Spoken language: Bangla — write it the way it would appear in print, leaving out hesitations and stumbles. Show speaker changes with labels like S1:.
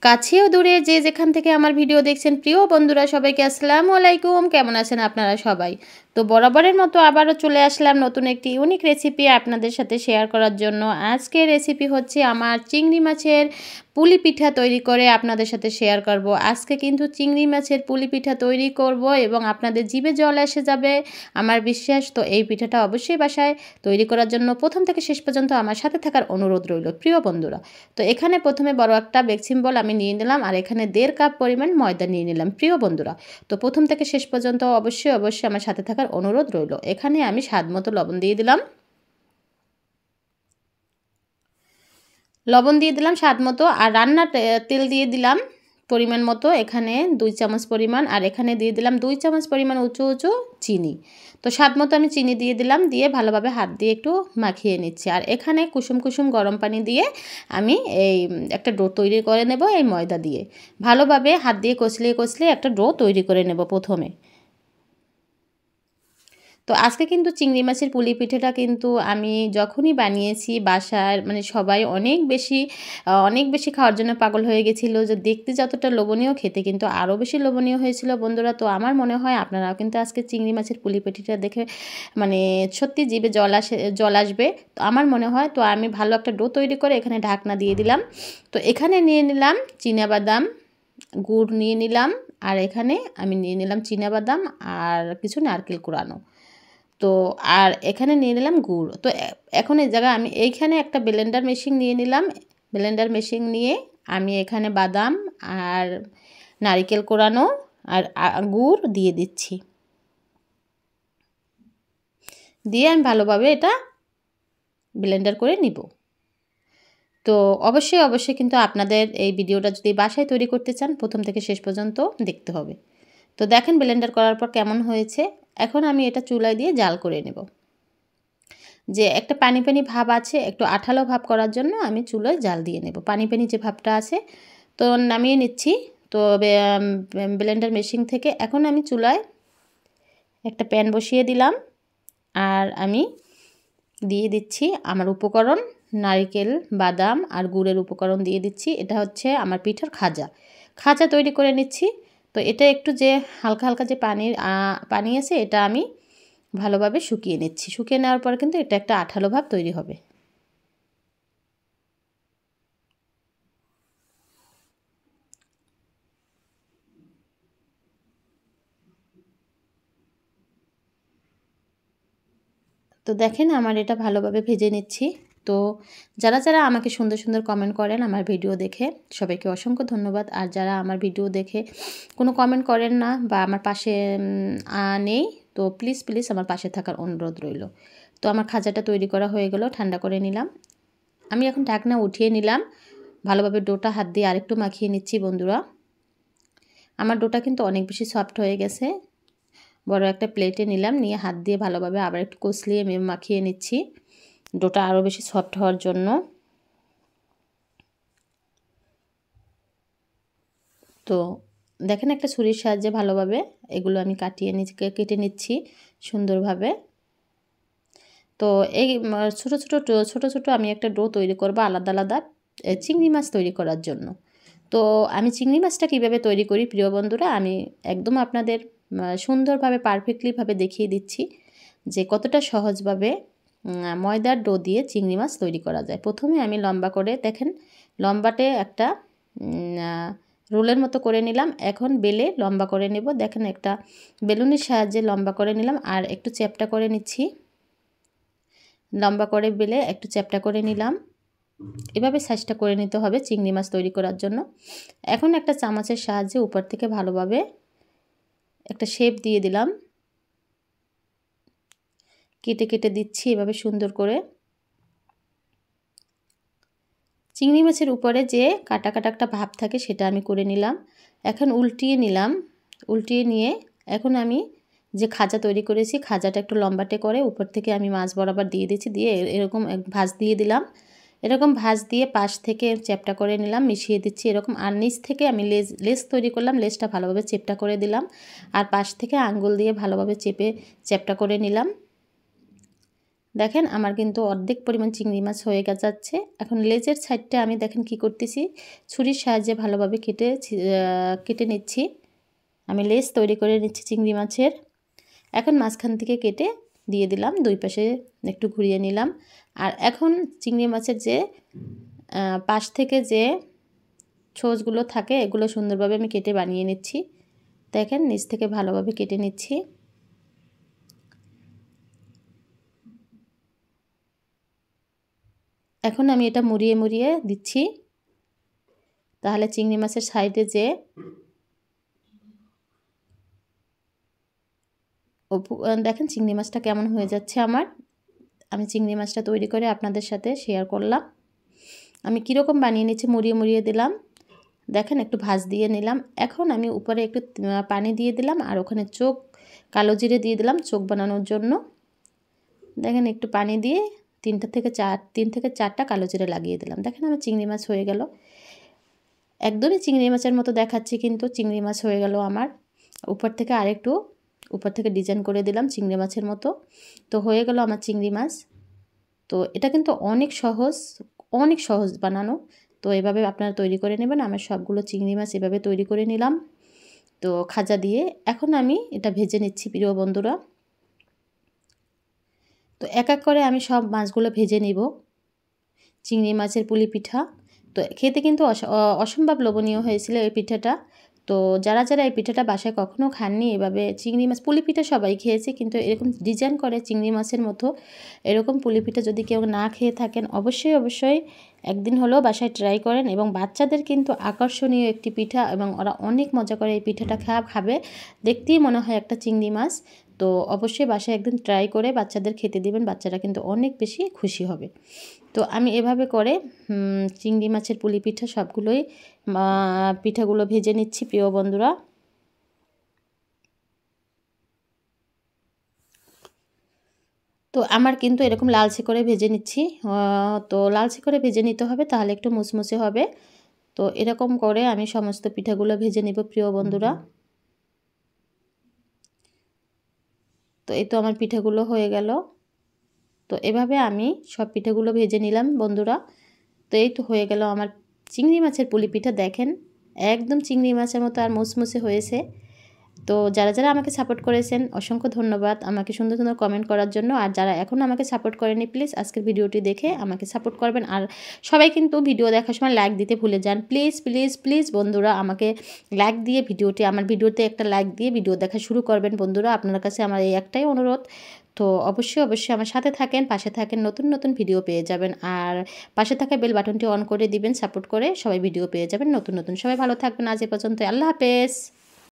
S1: কাছেও দূরে যে যেখান থেকে আমার ভিডিও দেখছেন প্রিয় বন্ধুরা সবাইকে আসসালামু আলাইকুম। কেমন আছেন আপনারা সবাই? তো বরাবরের মতো আবারও চলে আসলাম নতুন একটি ইউনিক রেসিপি আপনাদের সাথে শেয়ার করার জন্য। আজকের রেসিপি হচ্ছে আমার চিংড়ি মাছের পুলি পিঠা তৈরি করে আপনাদের সাথে শেয়ার করব। আজকে কিন্তু চিংড়ি মাছের পুলি পিঠা তৈরি করব এবং আপনাদের জিভে জল এসে যাবে আমার বিশ্বাস। তো এই পিঠাটা অবশ্যই বাসায় তৈরি করার জন্য প্রথম থেকে শেষ পর্যন্ত আমার সাথে থাকার অনুরোধ রইল প্রিয় বন্ধুরা। তো এখানে প্রথমে বড় একটা বেকসিম বল আমি নিয়ে নিলাম আর এখানে 1.5 কাপ পরিমাণ ময়দা নিয়ে নিলাম প্রিয় বন্ধুরা। তো প্রথম থেকে শেষ পর্যন্ত অবশ্যই আমার সাথে থাকার অনুরোধ রইল। এখানে আমি স্বাদ মতো লবণ দিয়ে দিলাম, স্বাদ মতো, আর রান্নার তেল দিয়ে দিলাম পরিমাণ মতো, এখানে 2 চামচ পরিমাণ, আর এখানে দিয়ে দিলাম 2 চামচ পরিমাণ উঁচু উঁচু চিনি। তো স্বাদ মতো আমি চিনি দিয়ে দিলাম, দিয়ে ভালোভাবে হাত দিয়ে একটু মাখিয়ে নিচ্ছি। আর এখানে কুসুম কুসুম গরম পানি দিয়ে আমি এই একটা ডো তৈরি করে নেব। এই ময়দা দিয়ে ভালোভাবে হাত দিয়ে কষলিয়ে একটা ডো তৈরি করে নেব প্রথমে। তো আজকে কিন্তু চিংড়ি মাছের পুলি পিঠেটা কিন্তু আমি যখনই বানিয়েছি বাসার মানে সবাই অনেক বেশি খাওয়ার জন্য পাগল হয়ে গেছিলো। যে দেখতে যতটা লোভনীয়, খেতে কিন্তু আরও বেশি লোভনীয় হয়েছিল বন্ধুরা। তো আমার মনে হয় আপনারাও কিন্তু আজকে চিংড়ি মাছের পুলি পিঠেটা দেখে মানে সত্যি জিভে জল আসবে। তো আমার মনে হয়, তো আমি ভালো একটা ডো তৈরি করে এখানে ঢাকনা দিয়ে দিলাম। তো এখানে নিয়ে নিলাম চীনাবাদাম, গুড় নিয়ে নিলাম, আর এখানে আমি নিয়ে নিলাম চীনাবাদাম আর কিছু নারকেল কুড়ানো। তো আর এখানে নিয়ে নিলাম গুড়। তো এখন এই জায়গায় আমি এইখানে একটা ব্লেন্ডার মেশিন নিয়ে নিলাম। ব্লেন্ডার মেশিন নিয়ে আমি এখানে বাদাম আর নারকেল কোড়ানো আর গুড় দিয়ে দিচ্ছি, দিয়ে আমি ভালোভাবে এটা ব্লেন্ডার করে নিব। তো অবশ্যই কিন্তু আপনাদের এই ভিডিওটা যদি বাসায় তৈরি করতে চান প্রথম থেকে শেষ পর্যন্ত দেখতে হবে। তো দেখেন ব্লেন্ডার করার পর কেমন হয়েছে। এখন আমি এটা চুলায় দিয়ে জাল করে নেব। যে একটা পানি পানি ভাব আছে, একটু আঠালো ভাব করার জন্য আমি চুলোয় জাল দিয়ে নেব। পানি পানি যে ভাবটা আছে, তো নামিয়ে নিচ্ছি। তো ব্লেন্ডার মেশিন থেকে এখন আমি চুলায় একটা প্যান বসিয়ে দিলাম, আর আমি দিয়ে দিচ্ছি আমার উপকরণ, নারকেল, বাদাম আর গুড়ের উপকরণ দিয়ে দিচ্ছি। এটা হচ্ছে আমার পিঠার খাজা তৈরি করে নিচ্ছি। তো এটা একটু যে হালকা হালকা যে পানি আছে, এটা আমি ভালোভাবে শুকিয়ে নিচ্ছি। শুকিয়ে নেওয়ার পর কিন্তু এটা একটা আঠালো ভাব তৈরি হবে। তো দেখেন আমার এটা ভালোভাবে ভেজে নিচ্ছি। তো যারা আমাকে সুন্দর সুন্দর কমেন্ট করেন আমার ভিডিও দেখে, সবাইকে অসংখ্য ধন্যবাদ। আর যারা আমার ভিডিও দেখে কোনো কমেন্ট করেন না বা আমার পাশে নেই, তো প্লিজ আমার পাশে থাকার অনুরোধ রইল। তো আমার খাজাটা তৈরি করা হয়ে গেল, ঠান্ডা করে নিলাম। আমি এখন ঢাকনা উঠিয়ে নিলাম, ভালোভাবে ডোটা হাত দিয়ে আরেকটু মাখিয়ে নিচ্ছি বন্ধুরা। আমার ডোটা কিন্তু অনেক বেশি সফট হয়ে গেছে। বড় একটা প্লেটে নিলাম, নিয়ে হাত দিয়ে ভালোভাবে আবার একটু কষলিয়ে মাখিয়ে নিচ্ছি ডোটা আরও বেশি সফট হওয়ার জন্য। তো দেখেন একটা ছুরির সাহায্যে ভালোভাবে এগুলো আমি কেটে নিচ্ছি সুন্দরভাবে। তো এই ছোট আমি একটা ডো তৈরি করব আলাদা আলাদা চিংড়ি মাছ তৈরি করার জন্য। তো আমি চিংড়ি মাছটা কীভাবে তৈরি করি প্রিয় বন্ধুরা, আমি একদম আপনাদের সুন্দরভাবে পারফেক্টলিভাবে দেখিয়ে দিচ্ছি যে কতটা সহজভাবে ময়দার ডো দিয়ে চিংড়ি মাছ তৈরি করা যায়। প্রথমে আমি লম্বা করে দেখেন লম্বাটে একটা রোলের মতো করে নিলাম। এখন বেলে লম্বা করে নেব। দেখেন একটা বেলুনের সাহায্যে লম্বা করে নিলাম, আর একটু চ্যাপ্টা করে নিচ্ছি। লম্বা করে বেলে একটু চ্যাপ্টা করে নিলাম। এভাবে সাইজটা করে নিতে হবে চিংড়ি মাছ তৈরি করার জন্য। এখন একটা চামচের সাহায্যে উপর থেকে ভালোভাবে একটা শেপ দিয়ে দিলাম, কেটে দিচ্ছি এভাবে সুন্দর করে। চিংড়ি মাছের উপরে যে কাটা একটা ভাব থাকে সেটা আমি করে নিলাম। এখন উল্টিয়ে নিলাম, উল্টিয়ে নিয়ে এখন আমি যে খাজা তৈরি করেছি খাজাটা একটু লম্বাটে করে উপর থেকে আমি মাছ বরাবর দিয়ে দিচ্ছি, দিয়ে এরকম ভাঁজ দিয়ে দিলাম। এরকম ভাঁজ দিয়ে পাশ থেকে চ্যাপ্টা করে নিলাম, মিশিয়ে দিচ্ছি এরকম। আর নিচ থেকে আমি লেস তৈরি করলাম, লেসটা ভালোভাবে চেপটা করে দিলাম, আর পাশ থেকে আঙ্গুল দিয়ে ভালোভাবে চ্যাপ্টা করে নিলাম। দেখেন আমার কিন্তু অর্ধেক পরিমাণ চিংড়ি মাছ হয়ে যাচ্ছে। এখন লেজের সাইডটা আমি দেখেন কি করতেছি, ছুরির সাহায্যে ভালোভাবে কেটে নিচ্ছি। আমি লেজ তৈরি করে নিচ্ছি চিংড়ি মাছের। এখন মাঝখান থেকে কেটে দিয়ে দিলাম, দুই পাশে একটু ঘুরিয়ে নিলাম। আর এখন চিংড়ি মাছের যে পাশ থেকে যে ছোঁচগুলো থাকে এগুলো সুন্দরভাবে আমি কেটে বানিয়ে নিচ্ছি। দেখেন নিচ থেকে ভালোভাবে কেটে নিচ্ছি। এখন আমি এটা মুড়িয়ে মুড়িয়ে দিচ্ছি, তাহলে চিংড়ি মাছের সাইডে যে দেখেন চিংড়ি মাছটা কেমন হয়ে যাচ্ছে আমার। আমি চিংড়ি মাছটা তৈরি করে আপনাদের সাথে শেয়ার করলাম। আমি কীরকম বানিয়ে নিচ্ছি, মুড়িয়ে মুড়িয়ে দিলাম, দেখেন একটু ভাজ দিয়ে নিলাম। এখন আমি উপরে একটু পানি দিয়ে দিলাম, আর ওখানে কালো জিরে দিয়ে দিলাম চোখ বানানোর জন্য। দেখেন একটু পানি দিয়ে 3 থেকে 4টা কালো জিরে লাগিয়ে দিলাম। দেখেন আমার চিংড়ি মাছ হয়ে গেল, একদমই চিংড়ি মাছের মতো দেখাচ্ছে, কিন্তু চিংড়ি মাছ হয়ে গেল আমার। উপর থেকে ডিজাইন করে দিলাম চিংড়ি মাছের মতো। তো হয়ে গেল আমার চিংড়ি মাছ। তো এটা কিন্তু অনেক সহজ বানানো। তো এভাবে আপনারা তৈরি করে নেবেন। আমার সবগুলো চিংড়ি মাছ এভাবে তৈরি করে নিলাম তো খাজা দিয়ে। এখন আমি এটা ভেজে নিচ্ছি প্রিয় বন্ধুরা। তো এক এক করে আমি সব মাছগুলো ভেজে নিব। চিংড়ি মাছের পুলি পিঠা তো খেতে কিন্তু অসম্ভব লোভনীয় হয়েছিল এই পিঠাটা। তো যারা এই পিঠাটা বাসায় কখনো খাননি, এভাবে চিংড়ি মাছ পুলি পিঠা সবাই খেয়েছে, কিন্তু এরকম ডিজাইন করে চিংড়ি মাছের মতো এরকম পুলি পিঠা যদি কেউ না খেয়ে থাকেন, অবশ্যই একদিন হলেও বাসায় ট্রাই করেন। এবং বাচ্চাদের কিন্তু আকর্ষণীয় একটি পিঠা, এবং ওরা অনেক মজা করে এই পিঠাটা খাবে। দেখতেই মনে হয় একটা চিংড়ি মাছ। তো অবশ্যই বাসায় একদিন ট্রাই করে বাচ্চাদের খেতে দিবেন, বাচ্চারা কিন্তু অনেক বেশি খুশি হবে। তো আমি এভাবে করে চিংড়ি মাছের পুলি পিঠা সবগুলোই পিঠাগুলো ভেজে নিচ্ছি প্রিয় বন্ধুরা। তো আমার কিন্তু এরকম লালচে করে ভেজে নিচ্ছি। তো লালচে করে ভেজে নিতে হবে, তাহলে একটু মুচমুচে হবে। তো এরকম করে আমি সমস্ত পিঠাগুলো ভেজে নিব প্রিয় বন্ধুরা। তো এই তো আমার পিঠাগুলো হয়ে গেল। তো এভাবে আমি সব পিঠাগুলো ভেজে নিলাম বন্ধুরা। তো এই তো হয়ে গেল আমার চিংড়ি মাছের পুলি পিঠা। দেখেন একদম চিংড়ি মাছের মতো আর মুচমুচে হয়েছে। তো যারা আমাকে সাপোর্ট করেছেন অসংখ্য ধন্যবাদ আমাকে সুন্দর সুন্দর কমেন্ট করার জন্য। আর যারা এখনও আমাকে সাপোর্ট করেনি, প্লিজ আজকের ভিডিওটি দেখে আমাকে সাপোর্ট করবেন। আর সবাই কিন্তু ভিডিও দেখার সময় লাইক দিতে ভুলে যান। প্লিজ বন্ধুরা আমাকে লাইক দিয়ে আমার ভিডিওতে একটা লাইক দিয়ে ভিডিও দেখা শুরু করবেন বন্ধুরা। আপনার কাছে আমার এই একটাই অনুরোধ। তো অবশ্যই আমার সাথে থাকেন, পাশে থাকেন, নতুন ভিডিও পেয়ে যাবেন। আর পাশে থাকা বেল বাটনটি অন করে দিবেন, সাপোর্ট করে সবাই ভিডিও পেয়ে যাবেন নতুন। সবাই ভালো থাকবেন। আজ এ পর্যন্ত, আল্লাহ হাফেজ।